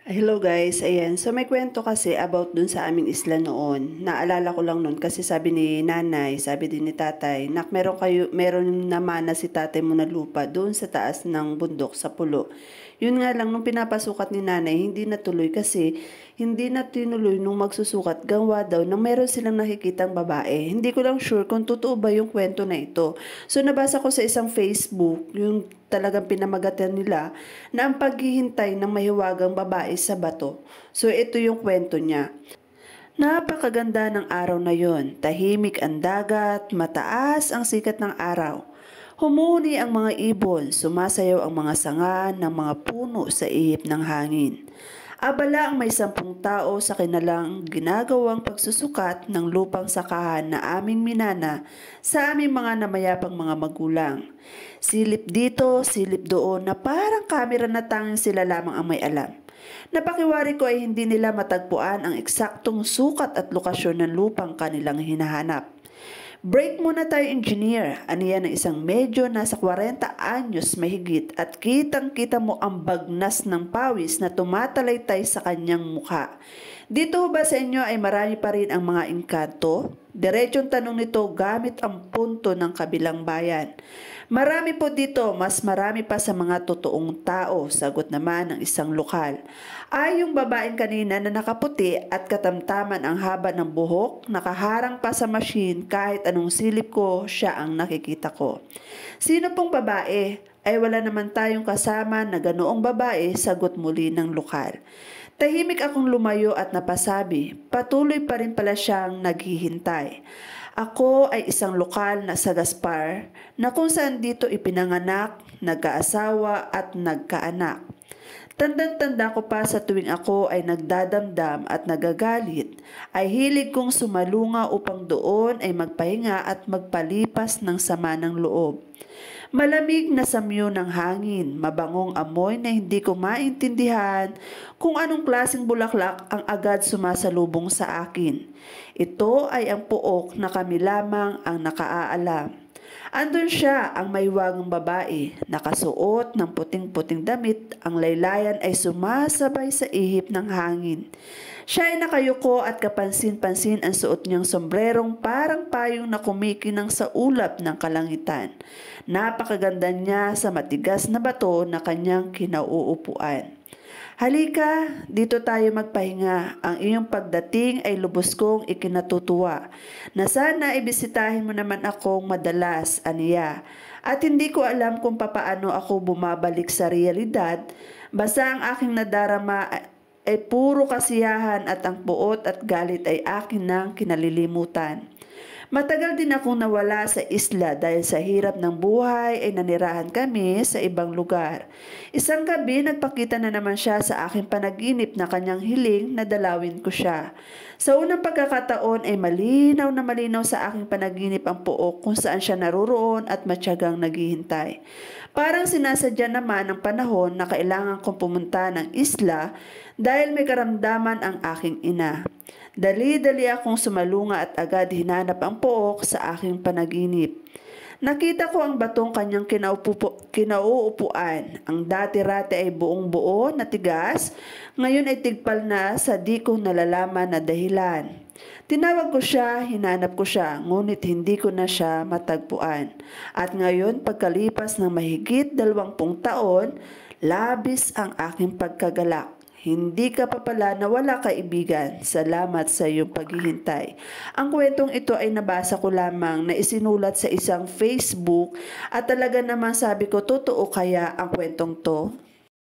Hello guys, ayan. So may kwento kasi about dun sa aming isla noon. Naalala ko lang noon kasi sabi ni nanay, sabi din ni tatay, nak meron naman na si tatay mo na lupa doon sa taas ng bundok sa pulo. Yun nga lang nung pinapasukat ni nanay, hindi natuloy kasi hindi na tinuloy nung magsusukat gawa daw na meron silang nakikitang babae. Hindi ko lang sure kung totoo ba yung kwento na ito. So nabasa ko sa isang Facebook, yung talagang pinamagatan nila na ang paghihintay ng mahiwagang babae sa bato. So ito yung kwento niya. Napakaganda ng araw na yon. Tahimik ang dagat, mataas ang sikat ng araw. Humuni ang mga ibon, sumasayaw ang mga sanga ng mga puno sa ihip ng hangin. Abala ang may 10 tao sa kinalang ginagawang pagsusukat ng lupang sakahan na aming minana sa aming mga namayapang mga magulang. Silip dito, silip doon na parang kamera na tanging sila lamang ang may alam. Napakiwari ko ay hindi nila matagpuan ang eksaktong sukat at lokasyon ng lupang kanilang hinahanap. Break muna tayo, engineer. Aniya ng isang medyo nasa 40 anyos mahigit at kitang-kita mo ang bagnas ng pawis na tumatalaytay sa kanyang mukha. Dito ba sa inyo ay marami pa rin ang mga engkanto? Diretsong tanong nito gamit ang punto ng kabilang bayan. Marami po dito, mas marami pa sa mga totoong tao, sagot naman ng isang lokal. Ay yung babaeng kanina na nakaputi at katamtaman ang haba ng buhok, nakaharang pa sa machine kahit anong silip ko, siya ang nakikita ko. Sino pong babae? Ay wala naman tayong kasama na ganoong babae, sagot muli ng lokal. Tahimik akong lumayo at napasabi, patuloy pa rin pala siyang naghihintay. Ako ay isang lokal na sa Gaspar na kung saan dito ipinanganak, nagkaasawa at nagkaanak. Tandang-tanda ko pa sa tuwing ako ay nagdadamdam at nagagalit, ay hilig kong sumalunga upang doon ay magpahinga at magpalipas ng sama ng loob. Malamig na samyo ng hangin, mabangong amoy na hindi ko maintindihan kung anong klaseng bulaklak ang agad sumasalubong sa akin. Ito ay ang puok na kami lamang ang nakaaalam. Andun siya, ang maywagang babae, nakasuot ng puting-puting damit, ang laylayan ay sumasabay sa ihip ng hangin. Siya ay nakayuko at kapansin-pansin ang suot niyang sombrerong parang payong na kumikinang sa ulap ng kalangitan. Napakaganda niya sa matigas na bato na kanyang kinauupuan. Halika, dito tayo magpahinga. Ang iyong pagdating ay lubos kong ikinatutuwa. Na sana ibisitahin mo naman akong madalas, aniya. At hindi ko alam kung papaano ako bumabalik sa realidad. Basta ang aking nadarama ay puro kasiyahan at ang puot at galit ay akin nang kinalilimutan. Matagal din akong nawala sa isla dahil sa hirap ng buhay ay nanirahan kami sa ibang lugar. Isang gabi nagpakita na naman siya sa aking panaginip na kanyang hiling na dalawin ko siya. Sa unang pagkakataon ay malinaw na malinaw sa aking panaginip ang puok kung saan siya naroroon at matyagang naghihintay. Parang sinasadya naman ang panahon na kailangan kong pumunta ng isla dahil may karamdaman ang aking ina. Dali-dali akong sumalunga at agad hinanap ang pook sa aking panaginip. Nakita ko ang batong kanyang kinauupuan. Ang dati-rati ay buong-buo na tigas, ngayon ay tigpal na sa di ko nalalaman na dahilan. Tinawag ko siya, hinanap ko siya, ngunit hindi ko na siya matagpuan. At ngayon, pagkalipas ng mahigit 20 taon, labis ang aking pagkagalak. Hindi ka pa pala nawala, kaibigan. Salamat sa iyong paghihintay. Ang kwentong ito ay nabasa ko lamang na isinulat sa isang Facebook at talaga namang sabi ko, totoo kaya ang kwentong to?